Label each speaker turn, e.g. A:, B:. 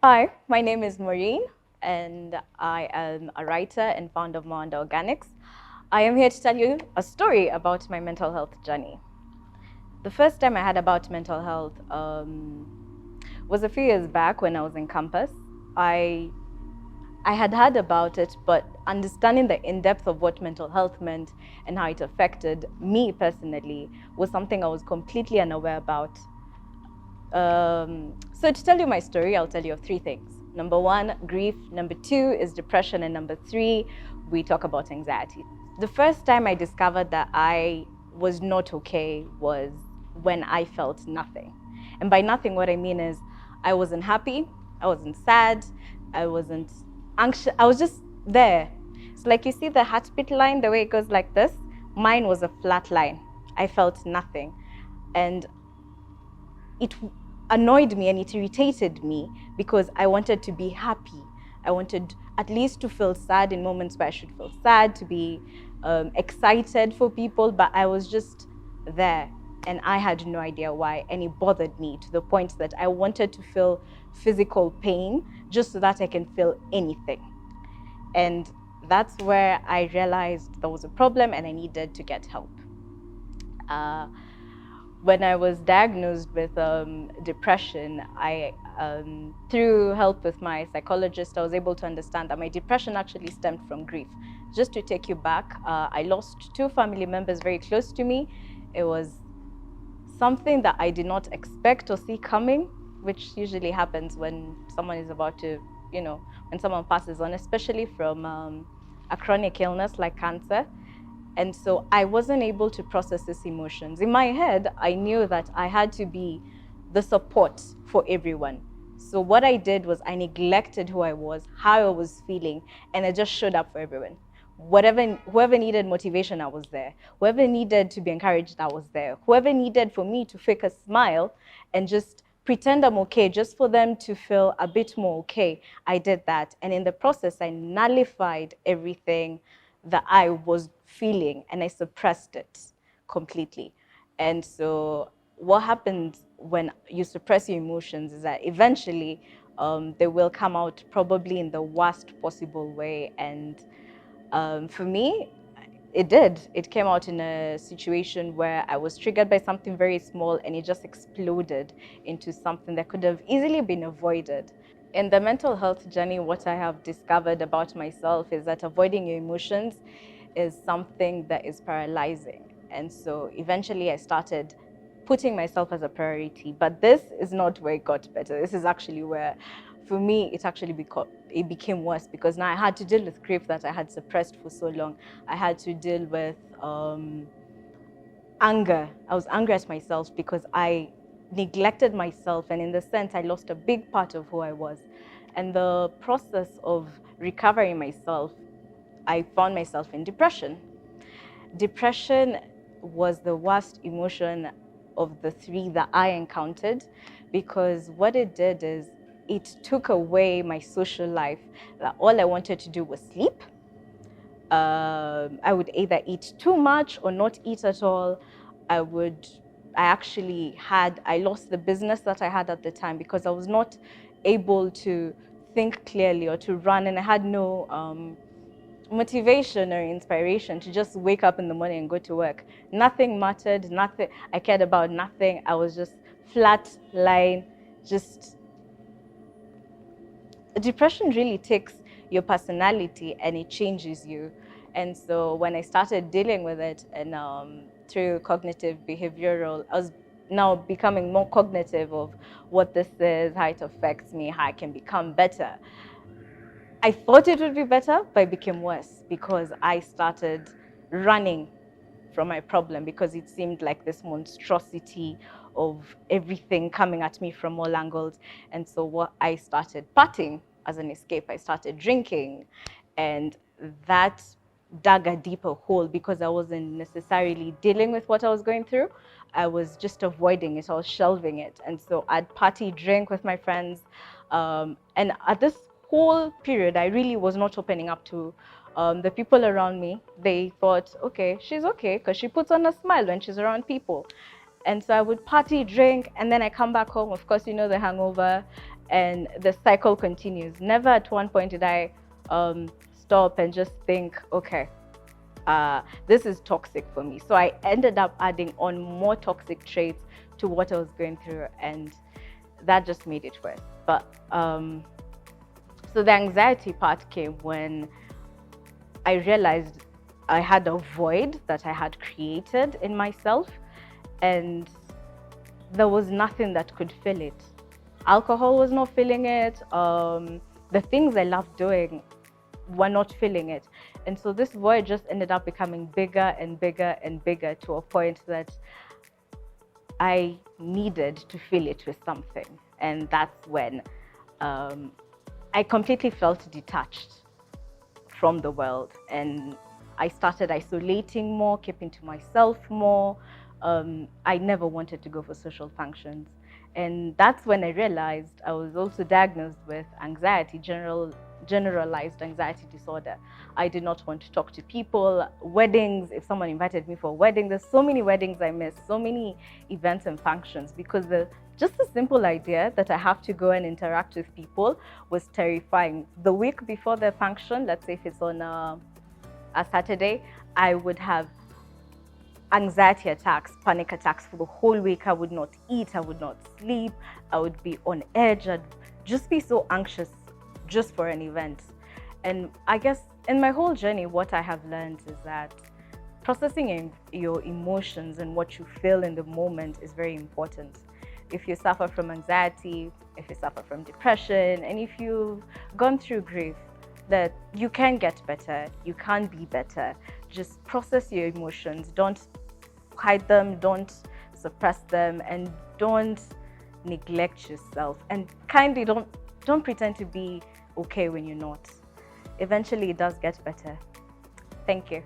A: Hi, my name is Maureen, and I am a writer and founder of Wandia Organics. I am here to tell you a story about my mental health journey. The first time I had about mental health was a few years back when I was in campus. I I had heard about it, but understanding the in-depth of what mental health meant and how it affected me personally was something I was completely unaware about. So to tell you my story, I'll tell you of three things. Number one, grief. Number two is depression. And number three, we talk about anxiety. The first time I discovered that I was not okay was when I felt nothing. And by nothing, what I mean is I wasn't happy, I wasn't sad, I wasn't anxious, I was just there. It's like you see the heartbeat line, the way it goes like this. Mine was a flat line. I felt nothing. And it annoyed me and it irritated me because I wanted to be happy. I wanted at least to feel sad in moments where I should feel sad, to be excited for people, but I was just there and I had no idea why, and it bothered me to the point that I wanted to feel physical pain just so that I can feel anything. And that's where I realized there was a problem and I needed to get help. When I was diagnosed with depression, through help with my psychologist, I was able to understand that my depression actually stemmed from grief. Just to take you back, I lost two family members very close to me. It was something that I did not expect or see coming, which usually happens when someone is about to, when someone passes on, especially from a chronic illness like cancer. And so I wasn't able to process these emotions. In my head, I knew that I had to be the support for everyone. So what I did was I neglected who I was, how I was feeling, and I just showed up for everyone. Whoever needed motivation, I was there. Whoever needed to be encouraged, I was there. Whoever needed for me to fake a smile and just pretend I'm okay, just for them to feel a bit more okay, I did that. And in the process, I nullified everything that I was feeling and I suppressed it completely. And so what happens when you suppress your emotions is that eventually they will come out probably in the worst possible way. And for me, it did. It came out in a situation where I was triggered by something very small and it just exploded into something that could have easily been avoided. In the mental health journey, what I have discovered about myself is that avoiding your emotions is something that is paralyzing. And so eventually I started putting myself as a priority. But this is not where it got better. This is actually where, for me, it became worse because now I had to deal with grief that I had suppressed for so long. I had to deal with anger. I was angry at myself because I neglected myself, and in the sense, I lost a big part of who I was. And the process of recovering myself, I found myself in depression. Depression was the worst emotion of the three that I encountered because what it did is it took away my social life. All I wanted to do was sleep. I would either eat too much or not eat at all. I lost the business that I had at the time because I was not able to think clearly or to run, and I had no motivation or inspiration to just wake up in the morning and go to work. Nothing mattered, nothing, I cared about nothing. I was just flat line, just depression really takes your personality and it changes you. And so when I started dealing with it and through cognitive behavioral, I was now becoming more cognitive of what this is, how it affects me, how I can become better. I thought it would be better, but it became worse because I started running from my problem because it seemed like this monstrosity of everything coming at me from all angles. And so what I started partying as an escape. I started drinking, and that dug a deeper hole because I wasn't necessarily dealing with what I was going through. I was just avoiding it, I was shelving it. And so I'd party, drink with my friends. And at this whole period, I really was not opening up to the people around me. They thought, okay, she's okay because she puts on a smile when she's around people. And so I would party, drink, and then I come back home. Of course, you know, the hangover. and the cycle continues. Never at one point did I stop and just think, okay, this is toxic for me. So I ended up adding on more toxic traits to what I was going through, and that just made it worse. But so the anxiety part came when I realized I had a void that I had created in myself, and there was nothing that could fill it. Alcohol was not filling it. The things I loved doing were not filling it. And so this void just ended up becoming bigger and bigger and bigger, to a point that I needed to fill it with something. And that's when I completely felt detached from the world, and I started isolating more, keeping to myself more. I never wanted to go for social functions. And that's when I realized I was also diagnosed with anxiety, generalized anxiety disorder. I did not want to talk to people. Weddings, if someone invited me for a wedding, there's so many weddings I missed, so many events and functions, because just the simple idea that I have to go and interact with people was terrifying. The week before the function, let's say if it's on a Saturday, I would have anxiety attacks, panic attacks for the whole week. I would not eat, I would not sleep, I would be on edge, I'd just be so anxious just for an event. And I guess in my whole journey, what I have learned is that processing your emotions and what you feel in the moment is very important. If you suffer from anxiety, if you suffer from depression, and if you've gone through grief, that you can get better, you can be better. Just process your emotions. Don't hide them, don't suppress them, and don't neglect yourself. And kindly don't pretend to be okay when you're not. Eventually it does get better. Thank you.